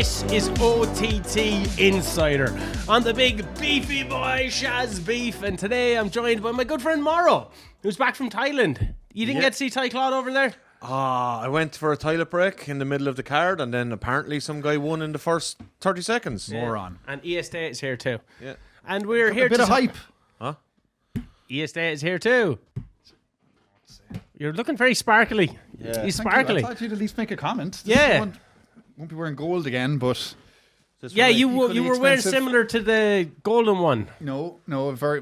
This is OTT Insider on the big beefy boy Shaz Beef, and today I'm joined by my good friend Morro, who's back from Thailand. You didn't get to see Ty Claude over there? I went for a toilet break in the middle of the card, and then apparently some guy won in the first 30 seconds. Moron. And EST is here too. Yeah. And we're here A bit to of hype. Huh? EST is here too. You're looking very sparkly. Yeah. He's Thank sparkly. You. I thought you'd at least make a comment. Yeah. Won't be wearing gold again, but Yeah, you were equally wearing expensive. similar to the golden one. no,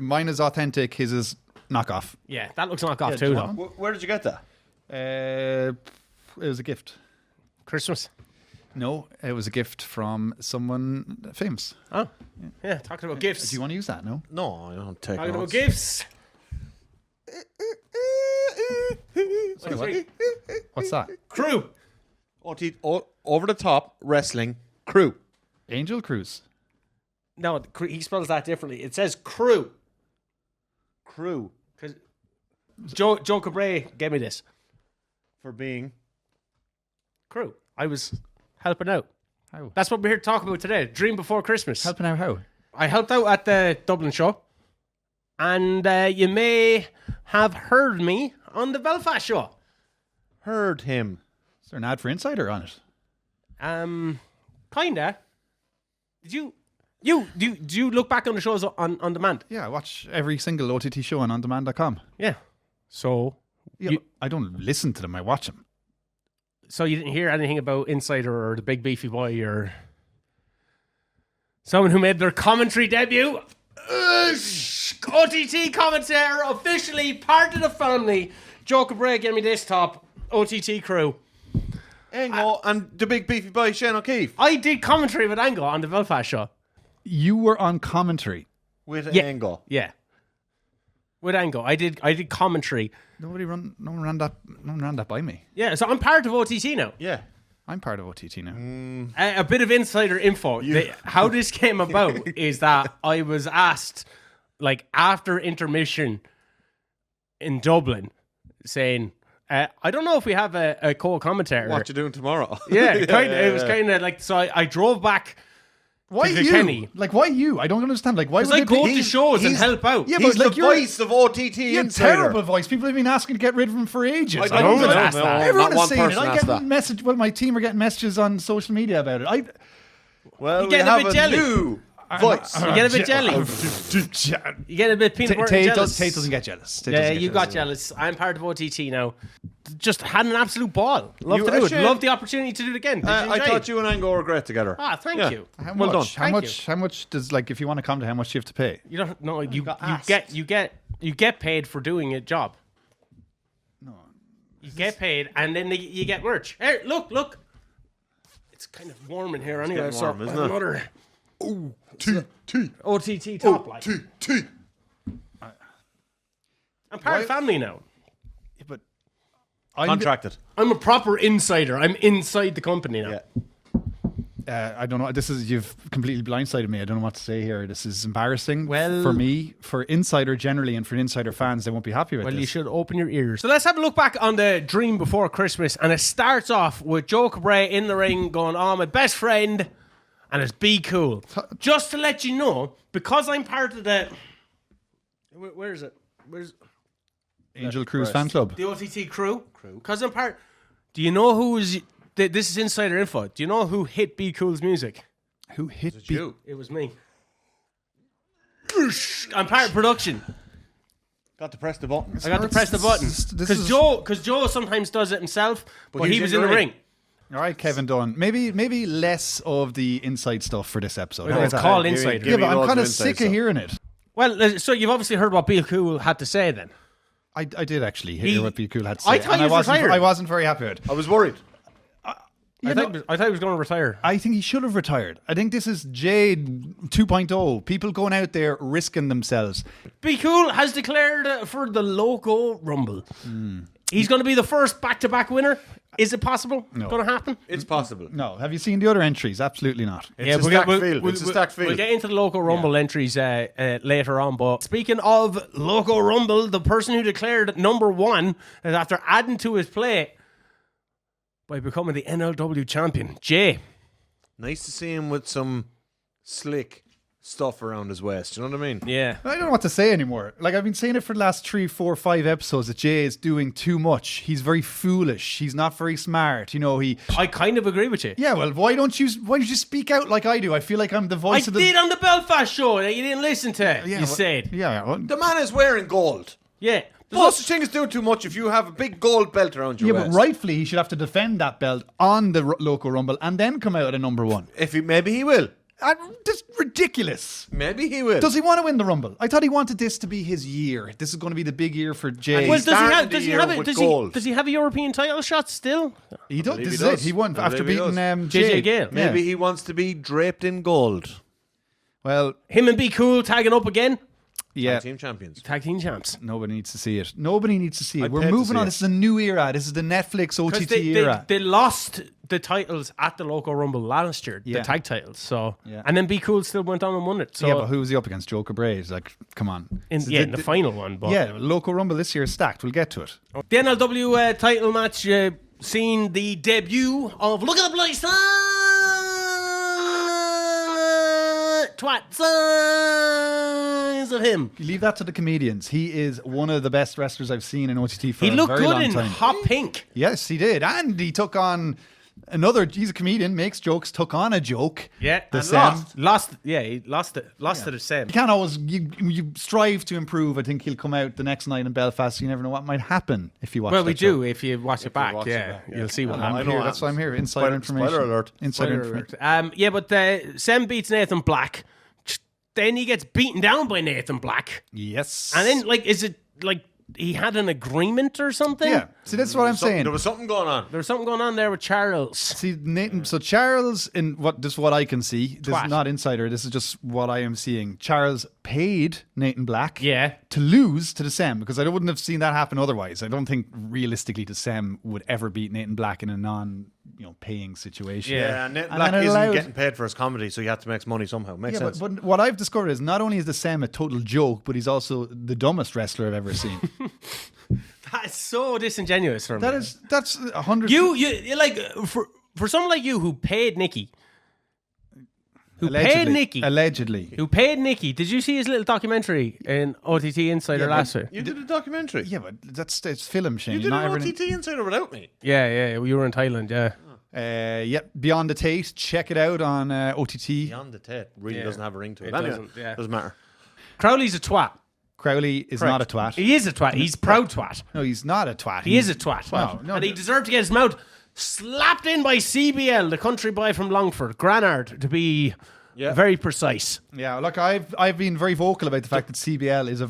mine is authentic. His is knockoff. Yeah, that looks knockoff Yeah, too do you though. want Where did you get that? It was a gift. Christmas. No, it was a gift from someone famous. Oh, yeah. Talking about gifts. Do you want to use that? No. No, I don't take Talking about notes. gifts. Sorry, what? What's that? Crew. Over the top wrestling crew. Angel Cruise. No, he spells that differently. It says crew. Crew Because Joe Cabray gave me this. for being. Crew. I was helping out. How? That's what we're here to talk about today. Dream before Christmas. Helping out how? I helped out at the Dublin show. And you may have heard me on the Belfast show. Heard him. Is there an ad for Insider on it? Kinda. Did you look back on the shows on demand? Yeah, I watch every single OTT show on ondemand.com. Yeah. So Yeah, You- but I don't listen to them, I watch them. So you didn't hear anything about Insider or the Big Beefy Boy or someone who made their commentary debut? OTT commentator, officially part of the family. Joe Cabray gave me this top. OTT crew. Angle and the big beefy boy Cian O'Keefe I did commentary with Angle on the Belfast show. You were on commentary. with Yeah. Angle. Yeah. With Angle. I did commentary. No one ran that by me. Yeah, so I'm part of OTT now. Yeah. I'm part of OTT now. A bit of insider info. How this came about is that I was asked, like, after intermission in Dublin, saying, I don't know if we have a co-commentator. What you doing tomorrow? Yeah, it was kind of like, so I drove back. Why to you? Kenny. Like, why you? I don't understand. Like, why Because would I it be? go to shows and help out. Yeah, He's but like the you're voice of OTT you have Insider. terrible voice. People have been asking to get rid of him for ages. I don't don't ask know. that. Everyone Not is one saying it. person I asked get that. message. Well, my team are getting messages on social media about it. Well, You we getting a have bit a jelly? new voice. You get a bit jelly. You get a bit peanut butter Tate jealous. doesn't get jealous. Tate Yeah, doesn't get you got jealous. I'm part of OTT now. Just had an absolute ball. Love You to do it. actually- Love the opportunity to do it again. Did you I enjoy thought it? you and Angle were great together. Ah, thank Yeah. you. How Well much? done. How much does, like, if you want to come to, how much do you have to pay? You don't know. You asked. get paid for doing a job. No. You get paid, and then you get merch. Here, look. It's kind of warm in here anyway. getting warm, so isn't it? another OTT. OTT top line. OTT. I'm part of family now. But Contracted. I'm a proper insider. I'm inside the company now. Yeah. I don't know. You've completely blindsided me. I don't know what to say here. This is embarrassing. Well- for me, for Insider generally, and for Insider fans, they won't be happy with Well, this. you should open your ears. So let's have a look back on the dream before Christmas, and it starts off with Joe Cabray in the ring going, "Oh, my best friend," and it's "Be cool." Just to let you know, because I'm part of the. Where is it? Where's Angel Cruise breast. fan club. the OTT crew? Because I'm part. Do you know who's? This is insider info. Do you know who hit Be Cool's music? Who hit It's you. It was me. I'm part of production. Got to press the button. I got to press the button because Joe sometimes does it himself, but he was in the ring. All right, Kevin Dunn. Maybe less of the inside stuff for this episode. Well, How's it's that? called Give me- Insider. give Yeah, me but I'm loads kind of inside sick stuff. of hearing it. Well, so you've obviously heard what Be Cool had to say then. I did actually hear what Be Cool had to say. I thought and he was retired. I wasn't very happy with it. I was worried. I thought he was going to retire. I think he should have retired. I think this is Jade 2.0. People going out there risking themselves. Be Cool has declared for the Loco Rumble. He's going to be the first back-to-back winner. Is it possible? No. Going to happen? It's possible. No, have you seen the other entries? Absolutely not. It's a stacked field. It's a stacked We'll field. get into the Loco Rumble entries later on. But speaking of Loco Rumble, the person who declared number one is after adding to his play by becoming the NLW champion, Jay. Nice to see him with some slick stuff around his waist. You know what I mean? Yeah. I don't know what to say anymore. Like, I've been saying it for the last 3, 4, 5 episodes that Jay is doing too much. He's very foolish. He's not very smart. You know, I kind of agree with you. Yeah, well, why don't you speak out like I do? I feel like I'm the voice I of the... did on the Belfast show that you didn't listen to. You said. Yeah, well, The man is wearing gold. Yeah. There's no such thing as doing too much if you have a big gold belt around your yeah, waist. but rightfully he should have to defend that belt on the Loco Rumble and then come out at number 1. Maybe he will. That's ridiculous. Maybe he will. Does he want to win the Rumble? I thought he wanted this to be his year. This is going to be the big year for Jay. And Well, he's starting does the he year have it? with Does gold. he have a European title shot still? He does. believe This he is does. it. He won I after believe he beating JJ Gale. Maybe he wants to be draped in gold. Well, Him and Be Cool tagging up again. yeah. Team champions. Tag team champs. Nobody needs to see it. Nobody needs to see it. I'd We're pay to moving see on. it. This is a new era. This is the Netflix Because OTT era. they lost the titles at the Loco Rumble last year, Yeah. the tag titles. So, Yeah. and then Be Cool still went on and won it. So yeah, but who was he up against? Joe Cabray. It's like, come on. in the final one. But Yeah, Loco Rumble this year is stacked. We'll get to it. the NLW title match seen the debut of look at the place twat size of him. You leave that to the comedians. He is one of the best wrestlers I've seen in OTT for He a looked very good long in time. hot pink. Yes, he did. And he took on he's a comedian, makes jokes, took on a joke. Yeah, The and Sam. lost. Yeah, he lost it. Lost to the Sam. You can't always, you strive to improve. I think he'll come out the next night in Belfast. You never know what might happen if you watch Well, we that show. do if you watch it back. watch it Yeah, back, yeah. you'll see what I'm happens. here. That's why I'm here. Insider information. Spoiler alert. Insider Spoiler information. alert. Yeah, but Sam beats Nathan Black. Then he gets beaten down by Nathan Black. Yes. And then, is it like he had an agreement or something? Yeah. See, that's what I'm saying. There was something going on. There was something going on there with Charles. See, Nathan. So Charles, this is what I can see. This Twat. is not insider. This is just what I am seeing. Charles paid Nathan Black, Yeah. to lose to the Sem because I wouldn't have seen that happen otherwise. I don't think realistically the Sem would ever beat Nathan Black in a paying situation. Yeah. Yeah, Nate And Black then it isn't allowed- getting paid for his comedy, so he had to make money somehow. Makes Yeah, sense. but what I've discovered is not only is the Sem a total joke, but he's also the dumbest wrestler I've ever seen. That's so disingenuous for me. That's 100. You like for someone like you who paid Nikki. Who paid Nikki? Allegedly. Who paid Nikki? Did you see his little documentary in OTT Insider Yeah, last week? You did a documentary. Yeah, but it's film, Shane. You did Not an everything- OTT Insider without me. Yeah, you were in Thailand, yeah. Beyond the Tate. Check it out on OTT. Beyond the Tate really Yeah. doesn't have a ring to it. It Anyway, doesn't, yeah. doesn't matter. Crowley's a twat. Crowley is not a twat. He is a twat. He's proud twat. No, he's not a twat. He is a twat. No, and he deserved to get his mouth slapped in by CBL, the country boy from Longford, Granard, to be very precise. Yeah, look, I've been very vocal about the fact that CBL is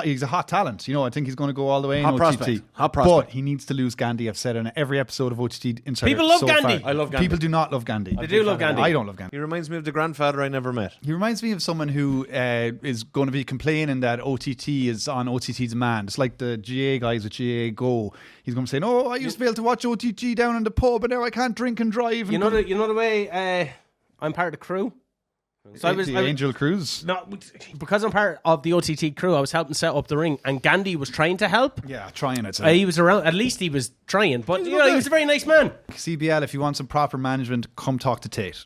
he's a hot talent. I think he's going to go all the way in Hot OTT. prospect. Hot prospect. But he needs to lose Gandhi. I've said on every episode of OTT Insider. People love so Gandhi. far. I love Gandhi. People do not love Gandhi. They do love Gandhi. I don't love Gandhi. He reminds me of the grandfather I never met. He reminds me of someone who is going to be complaining that OTT is on OTT demand. It's like the GA guys with GA Go. He's going to say, "No, I used to be able to watch OTT down in the pub, but now I can't drink and drive." You know the way I'm part of the crew? So the Angel Cruise. No, because I'm part of the OTT crew, I was helping set up the ring, and Gandhi was trying to help. Yeah, trying it. He was around. At least he was trying, but he was a very nice man. CBL, if you want some proper management, come talk to Tate.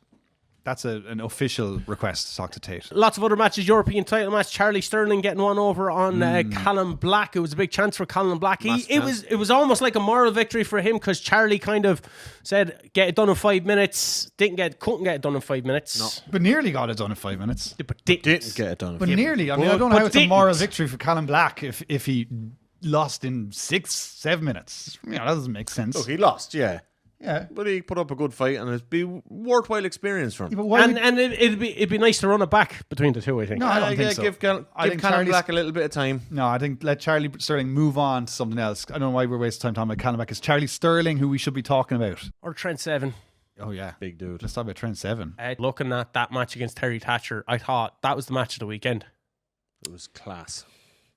That's an official request to talk to Tate. Lots of other matches. European title match. Charlie Sterling getting one over on Callum Black. It was a big chance for Callum Black. It was almost like a moral victory for him because Charlie kind of said, "Get it done in 5 minutes." Couldn't get it done in 5 minutes. No. But nearly got it done in 5 minutes. But didn't Get it done. But nearly. I mean, I don't know how it's a moral victory for Callum Black if he lost in 6-7 minutes. That doesn't make sense. Look, he lost, yeah. Yeah. But he put up a good fight and it'd be worthwhile experience for him. Yeah, but why would- And it'd be nice to run it back between the two. I think. No, I don't think so. Give Callum Charlie's- Black a little bit of time. No, I think let Charlie Sterling move on to something else. I don't know why we're wasting time talking about Callum Black. It's Charlie Sterling who we should be talking about. Or Trent Seven. Oh, yeah. Big dude. Let's talk about Trent Seven. Looking at that match against Terry Thatcher, I thought that was the match of the weekend. It was class.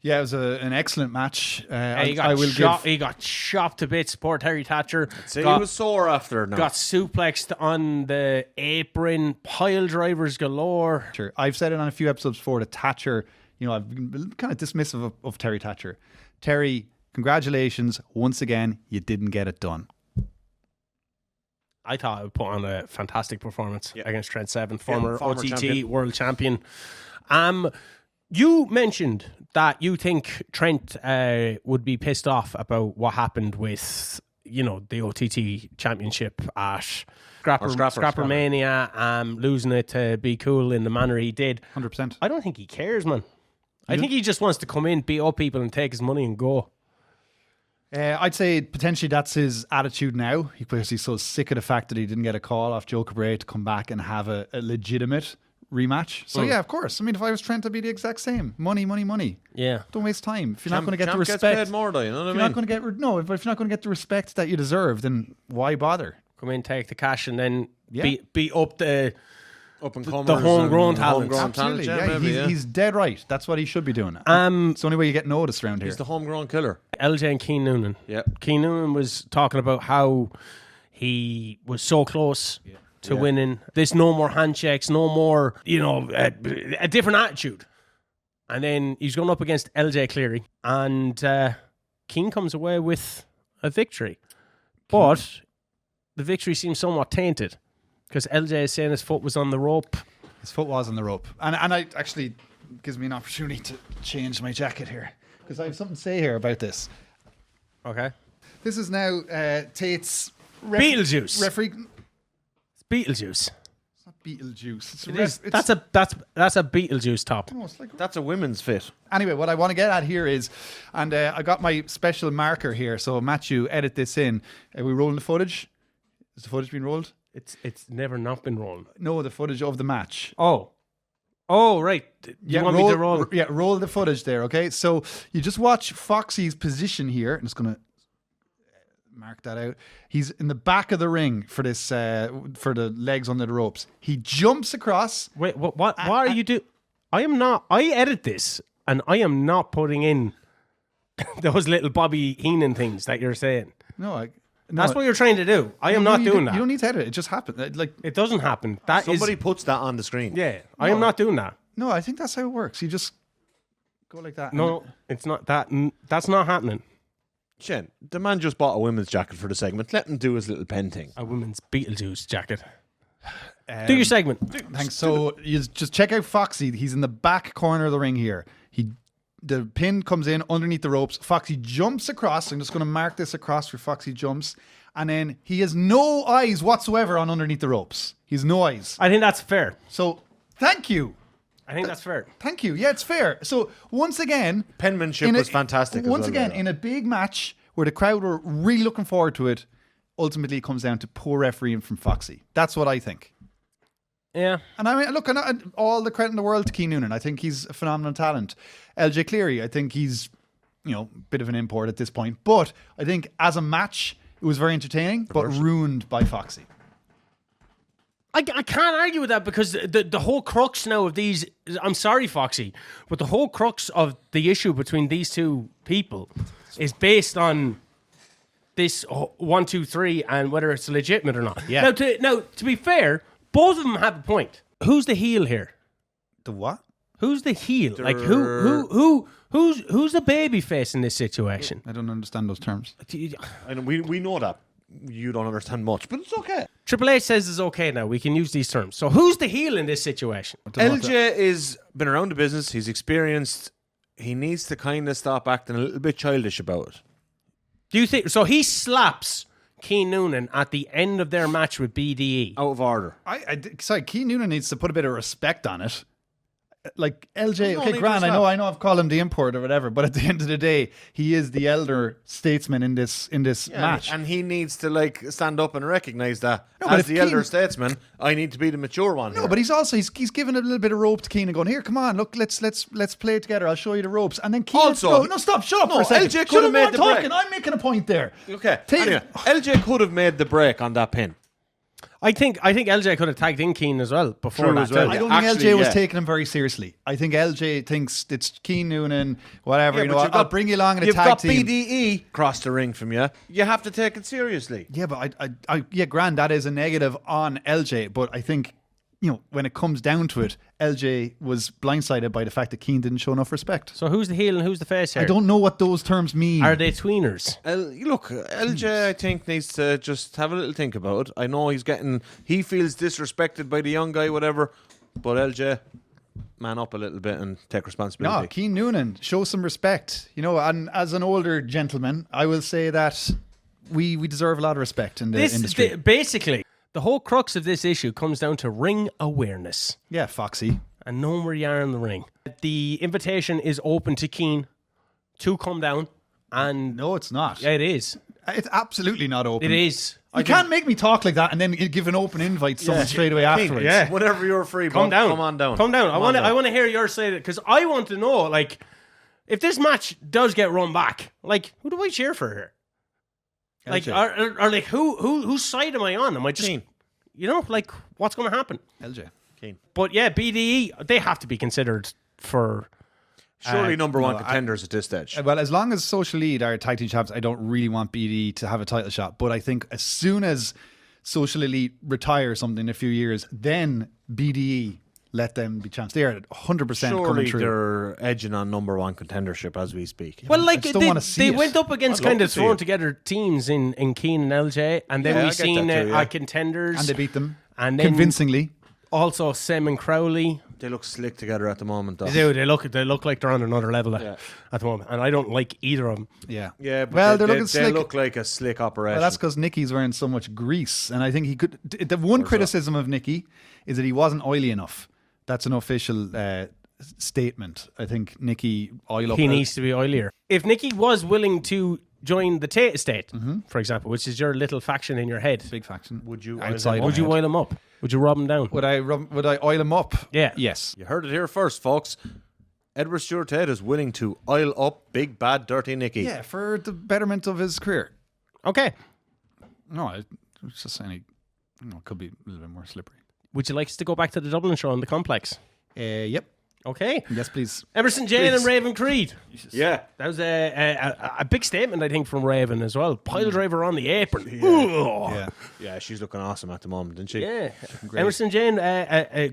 Yeah, it was an excellent match. He got chopped to bits. Poor Terry Thatcher. He was sore after now. Got suplexed on the apron. Pile drivers galore. Sure. I've said it on a few episodes before that Thatcher, I've been kind of dismissive of Terry Thatcher. Terry, congratulations. Once again, you didn't get it done. I thought I would put on a fantastic performance against Trent Seven, former OTT champion. world champion. You mentioned that you think Trent would be pissed off about what happened with, the OTT championship at Scrapper Mania, losing it to Be Cool in the manner he did. 100%. I don't think he cares, man. I think he just wants to come in, beat up people, and take his money and go. I'd say potentially that's his attitude now, because he's so sick of the fact that he didn't get a call off Joe Cabray to come back and have a legitimate rematch. So yeah, of course. I mean, if I was Trent, I'd be the exact same. Money, money, money. Yeah. Don't waste time. If you're not going to get the respect, gets paid more, though, you know what I mean? Not going to get but if you're not going to get the respect that you deserve, then why bother? Come in, take the cash, and then beat up the Up-and-comers the homegrown talent. Absolutely. Yeah, he's dead right. That's what he should be doing. It's the only way you get noticed around here. He's the homegrown killer. LJ and Cian Noonan. Yeah. Cian Noonan was talking about how he was so close to winning. There's no more handshakes, no more, a different attitude. And then he's going up against LJ Cleary, and Cian comes away with a victory. But the victory seems somewhat tainted, because LJ is saying his foot was on the rope. His foot was on the rope. And I actually gives me an opportunity to change my jacket here, because I have something to say here about this. Okay. This is now Tate's Beetlejuice. referee. It's Beetlejuice. It's not Beetlejuice. It's It is. That's a Beetlejuice top. No, it's like That's a women's fit. Anyway, what I want to get at here is, and I got my special marker here, so Matthew, edit this in. Are we rolling the footage? Is the footage being rolled? It's never not been rolled. No, the footage of the match. Oh, right. You want me to roll? Yeah, roll the footage there, okay? So you just watch Foxy's position here. I'm just going to mark that out. He's in the back of the ring for this, for the legs under the ropes. He jumps across. Wait, what are you doing? I edit this, and I am not putting in those little Bobby Heenan things that you're saying. No, That's what you're trying to do. I am not doing that. You don't need to edit it. It just happened. Like, It doesn't happen. Somebody puts that on the screen. Yeah, I am not doing that. no, I think that's how it works. You just go like that. No, it's not that. That's not happening. Cian, the man just bought a women's jacket for the segment. Let him do his little pen thing. A women's Beetlejuice jacket. Do your segment. Thanks. So you just check out Foxy. He's in the back corner of the ring here. The pin comes in underneath the ropes. Foxy jumps across. I'm just going to mark this across where Foxy jumps. And then he has no eyes whatsoever on underneath the ropes. He's no eyes. I think that's fair. So thank you. I think that's fair. Thank you. Yeah, it's fair. So once again, Penmanship was fantastic. Once again, in a big match where the crowd were really looking forward to it, ultimately it comes down to poor refereeing from Foxy. That's what I think. Yeah. And I mean, look, all the credit in the world to Cian Noonan. I think he's a phenomenal talent. LJ Cleary, I think he's, a bit of an import at this point. But I think as a match, it was very entertaining, but ruined by Foxy. I can't argue with that, because the whole crux now of these, I'm sorry, Foxy, but the whole crux of the issue between these two people is based on this 1, 2, 3 and whether it's legitimate or not. Yeah. Now, to be fair, both of them have a point. Who's the heel here? The what? Who's the heel? Like who's the baby face in this situation? I don't understand those terms. And we know that. You don't understand much, but it's okay. Triple H says it's okay now. We can use these terms. So who's the heel in this situation? LJ is been around the business. He's experienced. He needs to kind of stop acting a little bit childish about it. Do you think so? He slaps Cian Noonan at the end of their match with BDE. Out of order. Sorry, Cian Noonan needs to put a bit of respect on it. Like LJ, No okay, need Grant, to I know I've called him the import or whatever, but at the end of the day, he is the elder statesman in this match. And he needs to stand up and recognise that but as if the elder statesman, I need to be the mature one. No, but he's giving a little bit of rope to Cian and going, here, come on, look, let's play it together. I'll show you the ropes. And then Cian, Also, stop, shut up no, for a second. LJ could have made the break. I'm making a point there. Okay. Anyway, LJ could have made the break on that pin. I think LJ could have tagged in Cian as well before True that. as well. I don't Actually, think LJ was yeah. taking him very seriously. I think LJ thinks it's Cian Noonan, whatever, Yeah, but I'll bring you along in a You've tag got team. BDE across the ring from you. You have to take it seriously. Yeah, but Grand, that is a negative on LJ. But I think when it comes down to it, LJ was blindsided by the fact that Cian didn't show enough respect. So who's the heel and who's the face here? I don't know what those terms mean. Are they tweeners? Look, LJ, I think, needs to just have a little think about it. I know he feels disrespected by the young guy, whatever, but LJ, man up a little bit and take responsibility. No, Cian Noonan, show some respect. And as an older gentleman, I will say that we deserve a lot of respect in the industry. Basically, the whole crux of this issue comes down to ring awareness. Yeah, Foxy. And knowing where you are in the ring. The invitation is open to Cian to come down. And No, it's not. yeah, it is. It's absolutely not open. It is. You can't make me talk like that and then give an open invite to someone straight away afterwards. Yeah. Whenever you're free, Come down. Come on down. Come down. I want down. to hear your side of it because I want to know, like, if this match does get run back, like, who do I cheer for here? Like, LJ. or like, whose side am I on? Am I just, Cian. like, what's going to happen? LJ. Cian. But yeah, BDE, they have to be considered for. Surely number one contenders at this stage. Well, as long as Social Elite are tag team champs, I don't really want BD to have a title shot. But I think as soon as Social Elite retire something in a few years, then BDE let them be champs. They are 100% coming Surely true. they're edging on number one contendership as we speak. Well, like, I just don't wanna see they it. went up against I'd love kind of to see throwing it. together teams in Cian and LJ, and then Yeah, I we get seen that too, yeah. contenders. And they beat them And then convincingly. Also, Sam and Crowley. They look slick together at the moment, though. They do. They look like they're on another level at the moment, and I don't like either of them. Yeah. Yeah, but well, they looking slick. look like a slick operation. Well, that's because Nicky's wearing so much grease. And I think he could. The one criticism of Nicky is that he wasn't oily enough. That's an official statement. I think Nicky oil up. He needs to be oilier. If Nicky was willing to join the Tate estate, for example, which is your little faction in your head, Big faction. Would you outside? would you oil him up? Would you rub him down? Would I oil him up? Yeah. Yes. You heard it here first, folks. Edward Stuart Tate is willing to oil up Big Bad Dirty Nicky. Yeah, for the betterment of his career. Okay. No, I was just saying it could be a little bit more slippery. Would you like us to go back to the Dublin show in the complex? Yep. Okay. Yes, please. Emerson Jane and Raven Creed. Yeah. That was a big statement, I think, from Raven as well. Pile driver on the apron. Yeah. Yeah, she's looking awesome at the moment, isn't she? Yeah. Emerson Jane,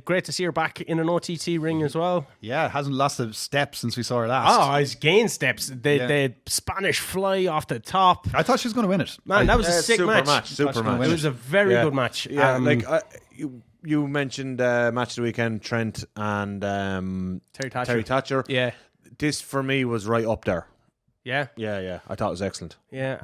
great to see her back in an OTT ring as well. Yeah, hasn't lost a step since we saw her last. Oh, he's gained steps. The Spanish fly off the top. I thought she was going to win it. Man, that was a sick super match. Super match. It was a very good match. Yeah, you mentioned match of the weekend, Trent and Terry Thatcher. Yeah. This for me was right up there. Yeah. Yeah. I thought it was excellent. Yeah.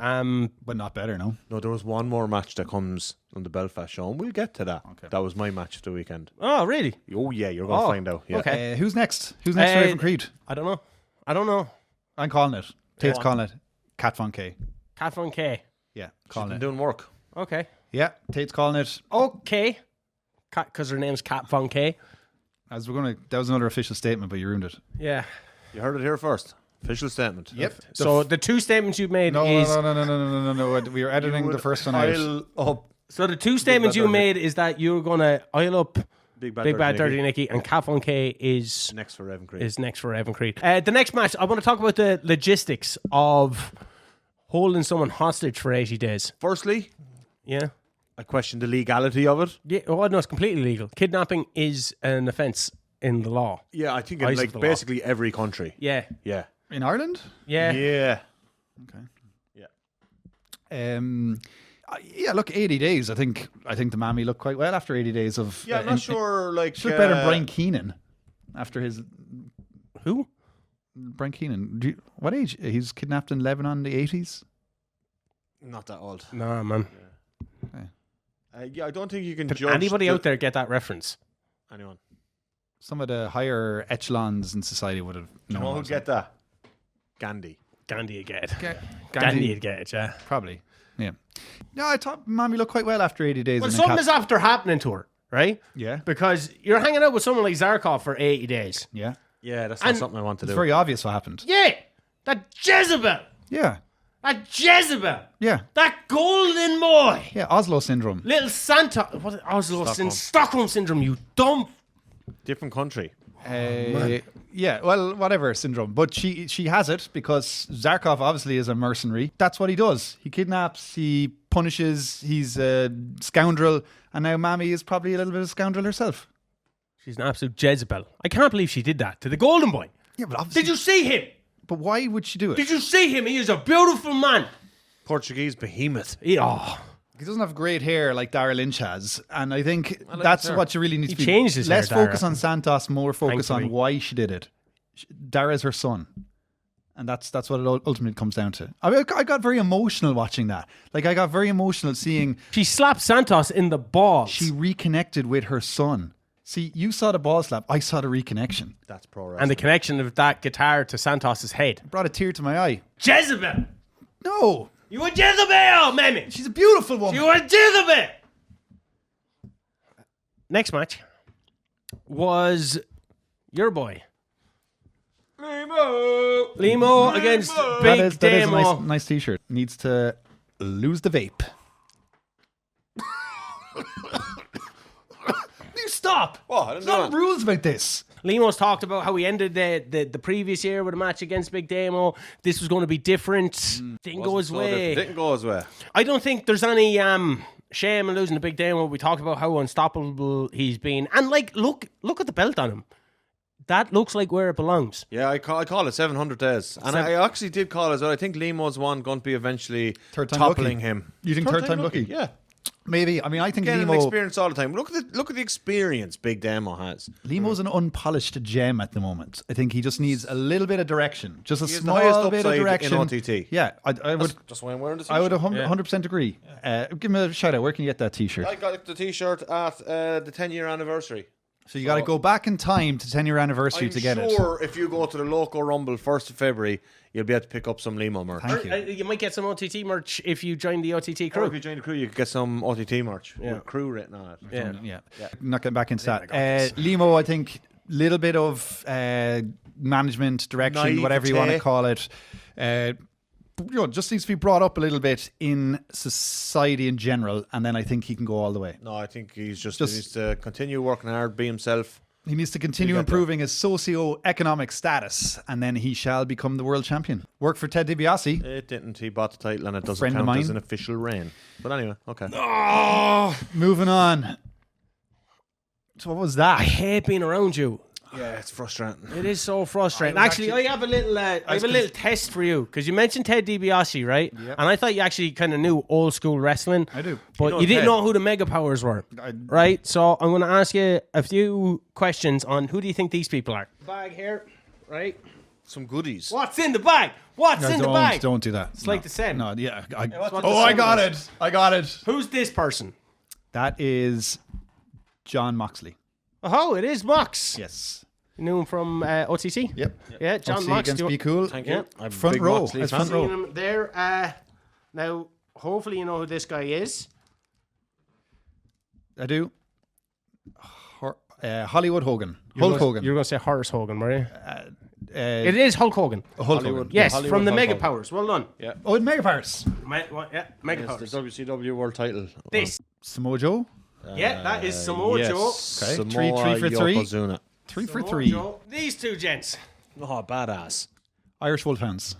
But not better, no. No, there was one more match that comes on the Belfast show, and we'll get to that. Okay. That was my match of the weekend. Oh, really? Oh, yeah, you're going to find out. Yeah. Okay. Who's next? Who's next for Raven Creed? I don't know. I'm calling it. Tate's calling it. Cat Von K. Cat Von K. Yeah, She's calling been it. doing work. Okay. Yeah, Tate's calling it. Okay. Because her name's Cat Von K. As we're gonna, that was another official statement, but you ruined it. Yeah. You heard it here first. Official statement. Yep. So the two statements you made No. is... We were editing the first one out. Oil up So the two statements you made is that you're going to oil up Big Bad, Big Bad Dirty Nicky, and Cat Von K is next for Raven Creed. next for Evan Creed. The next match, I want to talk about the logistics of holding someone hostage for 80 days. Firstly, Yeah. I question the legality of it. Yeah, well, no, it's completely legal. Kidnapping is an offence in the law. Yeah, I think Eyes in of the law. basically every country. Yeah. Yeah. In Ireland? Yeah. Yeah. Okay. Yeah. Yeah, look, 80 days. I think the Mammy looked quite well after 80 days of. Yeah, I'm not sure. Like, She looked better than Brian Keenan after his. Who? Brian Keenan. What age? He's kidnapped in Lebanon in the 80s. Not that old. Nah, man. Yeah, I don't think you can Did judge. anybody out there get that reference? Anyone? Some of the higher echelons in society would have You known. know who'd get that? Gandhi. Gandhi would get it. Gandhi. Gandhi would get it, yeah. Probably. Yeah. No, I thought Mammy looked quite well after 80 days. Well, and then something Cat- is after happening to her, right? Yeah. Because you're hanging out with someone like Zarkov for 80 days. Yeah. Yeah, that's not And- something I want to It's do. very obvious what happened. Yeah. That Jezebel. Yeah. That Jezebel. Yeah. That golden boy. Yeah. Oslo syndrome. Little Santa. What is Oslo Stockholm syndrome, you dumb. Different country. Yeah, well, whatever syndrome. But she has it because Zarkov obviously is a mercenary. That's what he does. He kidnaps, he punishes, he's a scoundrel, and now Mammy is probably a little bit of a scoundrel herself. She's an absolute Jezebel. I can't believe she did that to the Golden Boy. Yeah, but obviously. Did you see him? But why would she do it? Did you see him? He is a beautiful man. Portuguese behemoth. He doesn't have great hair like Dara Lynch has, and I think that's what you really need to be. changed his less hair, focus Dara. on Santos, more focus Thankfully. on why she did it. Dara's her son, and that's what it ultimately comes down to. I got very emotional watching that. Like I got very emotional seeing She slapped Santos in the balls. she reconnected with her son. See, you saw the ball slap, I saw the reconnection. That's pro wrestling. and the connection of that guitar to Santos's head. Brought a tear to my eye. Jezebel. No, You a Jezebel, mammy. she's a beautiful woman. You a Jezebel. Next match was your boy. Limo against Big that is a Damo. nice t-shirt. Needs to lose the vape. You stop. Oh, I There's didn't know no that. rules about this. Limo's talked about how he ended the previous year with a match against Big Damo. This was going to be different. Didn't go his way. Didn't go his way. I don't think there's any shame in losing to Big Damo. We talked about how unstoppable he's been. And like, look at the belt on him. That looks like where it belongs. Yeah, I call it 700 days. And I actually did call it as well. I think Limo's one going to be eventually Third time toppling lucky. him. You think third time lucky? Yeah. Maybe. I mean, I think Getting Limo, experience all the time. Look at the experience Big Damo has. Limo's an unpolished gem at the moment. I think he just needs a little bit of direction. Just a He has the highest small bit of upside direction. in OTT. Yeah, I would. That's why I'm wearing the I would t-shirt. 100% agree. Give him a shout out. Where can you get that t-shirt? I got the t-shirt at the 10-year anniversary. So you got to go back in time to 10-year anniversary I'm to get sure if you go to the Loco Rumble 1st of February, you'll be able to pick up some Limo merch. Thank you. You might get some OTT merch if you join the OTT Or crew. if you join the crew, you could get some OTT merch with crew written on it. Yeah. Yeah. Not getting back into that. Limo, I think, little bit of management, direction, whatever you want to Naivete. call it. Just needs to be brought up a little bit in society in general, and then I think he can go all the way. No, I think he needs to continue working hard, be himself. He needs to continue improving his socio-economic status, and then he shall become the world champion. Work for Ted DiBiase. It didn't. He bought the title and it doesn't Friend of count as mine. an official reign. But anyway, okay. Moving on. So what was that? I hate being around you. Yeah, it's frustrating. It is so frustrating. I was Actually, I have a little, test for you because you mentioned Ted DiBiase, right? Yep. And I thought you actually kind of knew old school wrestling. I do. but know you didn't Ted. know who the Mega Powers were, right? So I'm going to ask you a few questions on who do you think these people are? Bag here, right? Some goodies. What's in the bag? What's in the bag? Don't do that. It's like the same. No, yeah. what's the I same got as? it. I got it. Who's this person? That is John Moxley. Oh, it is Mox. Yes. You knew him from OTT? Yep. Yeah, John Moxley Mox. against do you- Be Cool. Thank Yeah. you. I'm a Front big row. Moxley That's fan. front row. Seeing him there. Now, hopefully you know who this guy is. I do. Hollywood Hogan. Hulk Hogan. You were going to say Horace Hogan, were you? It It is Hulk Hogan. Hulk Hollywood. Hogan. Yes, Hollywood from the Hulk Mega Hogan. Powers. Well done. Yeah. Oh, in Mega Powers. Mega It's Powers. the WCW World Title. This. Samoa Joe. Yeah, that is Samoa yes. Joe. Okay, Samoa three for three. Yokozuna. 3 for Samoa 3. Joe. These two gents. Oh, badass. Irish Wolfhounds.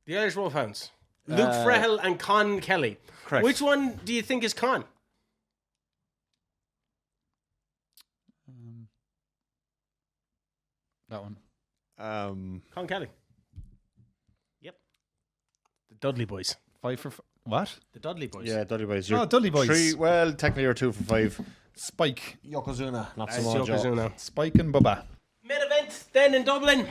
The Irish Wolfhounds. Luke Frehel and Con Kelly. Correct. Which one do you think is Con? That one. Con Kelly. Yep. The Dudley Boys. 5 for what? The Dudley Boys. Yeah, Dudley Boys. Oh, Dudley Boys. Well, technically you're 2 for 5. Spike. Yokozuna, not That's Samoa Joe. Yokozuna. Spike and Bubba. Main event then in Dublin.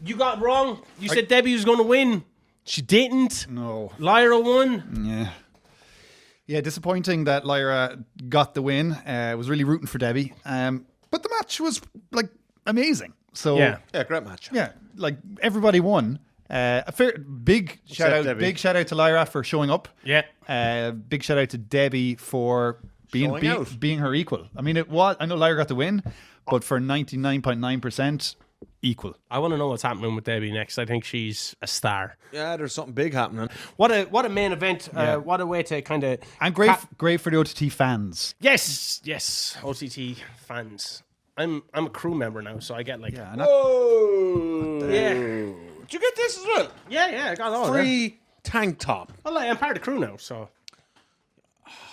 You got wrong. You said Debbie was going to win. She didn't. No. Lyra won. Yeah. Yeah, disappointing that Lyra got the win. Was really rooting for Debbie. But the match was like amazing. So Yeah. Yeah, great match. yeah, like everybody won. A fair big shout out, Debbie. big shout out to Lyra for showing up. Yeah. Big shout out to Debbie for Showing out. being her equal. I mean, it was. I know Lyra got the win, but for 99.9% equal. I want to know what's happening with Debbie next. I think she's a star. Yeah, there's something big happening. What a main event. Yeah. What a way to kind of And great for the OTT fans. Yes, OTT fans. I'm a crew member now, so I get like Yeah, Whoa! yeah, Did you get this as well? yeah. I got all that. Free tank top. Well, I'm part of the crew now, so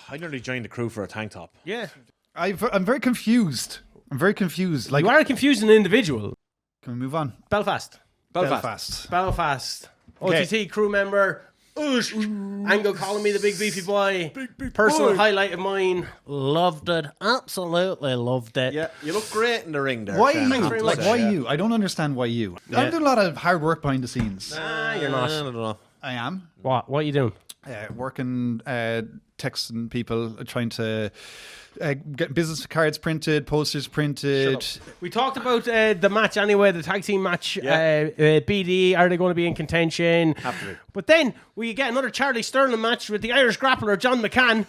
I nearly joined the crew for a tank top. yeah. I'm very confused I'm very confused. Like, You are a confusing individual. can we move on? Belfast. Belfast. OTT crew member. Oosh. Angle calling me the big beefy boy. Personal highlight of mine. Loved it. Absolutely loved it. Yeah, you look great in the ring there. Why Shane. you? very Like, much. why you? I don't understand why you. I'm doing a lot of hard work behind the scenes. You're not. I don't know. I am. What are you doing? Working, texting people, trying to get business cards printed, posters printed. We talked about the match anyway, the tag team match. Yeah. BD, are they going to be in contention? Have to be. But then we get another Charlie Sterling match with the Irish grappler John McCann.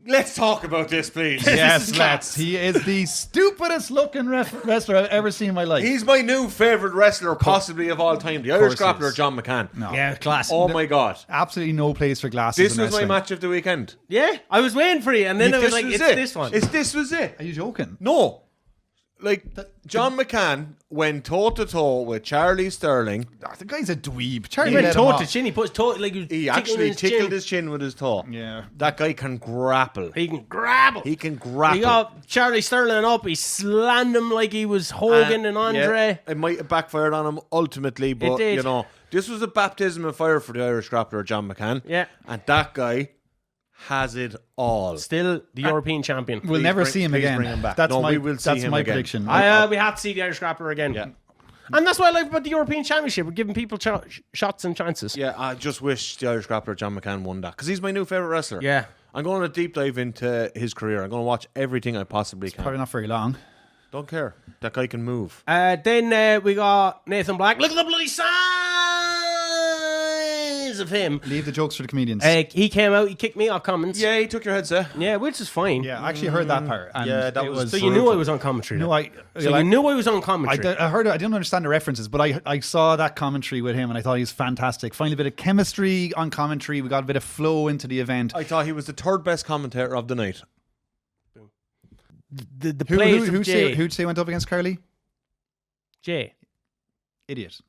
Let's talk about this, please. Yes, let's. He is the stupidest looking wrestler I've ever seen in my life. He's my new favourite wrestler, possibly of all time. The Irish course he grappler, is. John McCann. No. Yeah, class. Oh my God. Absolutely no place for glasses. This in was my wrestling. match of the weekend. Yeah, I was waiting for you, and then I was This like, was it's it. this one. This was it. Are you joking? No. Like, John McCann went toe-to-toe with Charlie Sterling. Oh, the guy's a dweeb. Charlie He went let him toe off. to chin. He put his toe like he was He tickling actually his tickled chin. his chin with his toe. Yeah. That guy can grapple. He can grapple. He can grapple. He got Charlie Sterling up. He slammed him like he was Hogan and Andre. Yeah, it might have backfired on him ultimately, but did. you know, this was a baptism of fire for the Irish grappler John McCann. Yeah. And that guy has it all. Still the European champion. We'll never see him please again. bring him back. That's No, my, we will see that's him my again. prediction. We have to see the Irish grappler again. Yeah. And that's what I like about the European Championship. We're giving people shots and chances. Yeah, I just wish the Irish grappler John McCann won that because he's my new favourite wrestler. Yeah. I'm going to deep dive into his career. I'm going to watch everything I possibly can. Probably not very long. Don't care. That guy can move. Then we got Nathan Black. Look at the bloody size of him. Leave the jokes for the comedians. He came out. He kicked me off comments. Yeah, he took your head, sir. Yeah, which is fine. Yeah, I actually heard that part. And Yeah, that it was So you knew I was on commentary. No, then? I. So like, you knew I was on I, commentary. I heard it. I didn't understand the references, but I saw that commentary with him, and I thought he was fantastic. Finally, a bit of chemistry on commentary. We got a bit of flow into the event. I thought he was the third best commentator of the night. the plays from Jay. Who'd say went up against Carly? Jay. Idiot.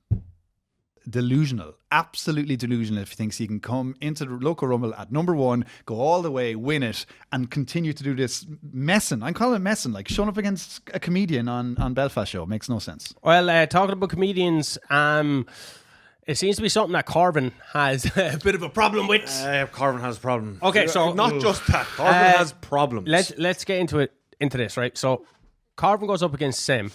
Delusional. Absolutely delusional if he thinks he can come into the Loco Rumble at number one, go all the way, win it, and continue to do this messing. I'm calling it messing, like showing up against a comedian on Belfast show. Makes no sense. Well, talking about comedians, it seems to be something that Corvin has a bit of a problem with. Carvin has problems. Okay, so- not just that. Carvin has problems. Let's get into this, right? So Corvin goes up against Sem.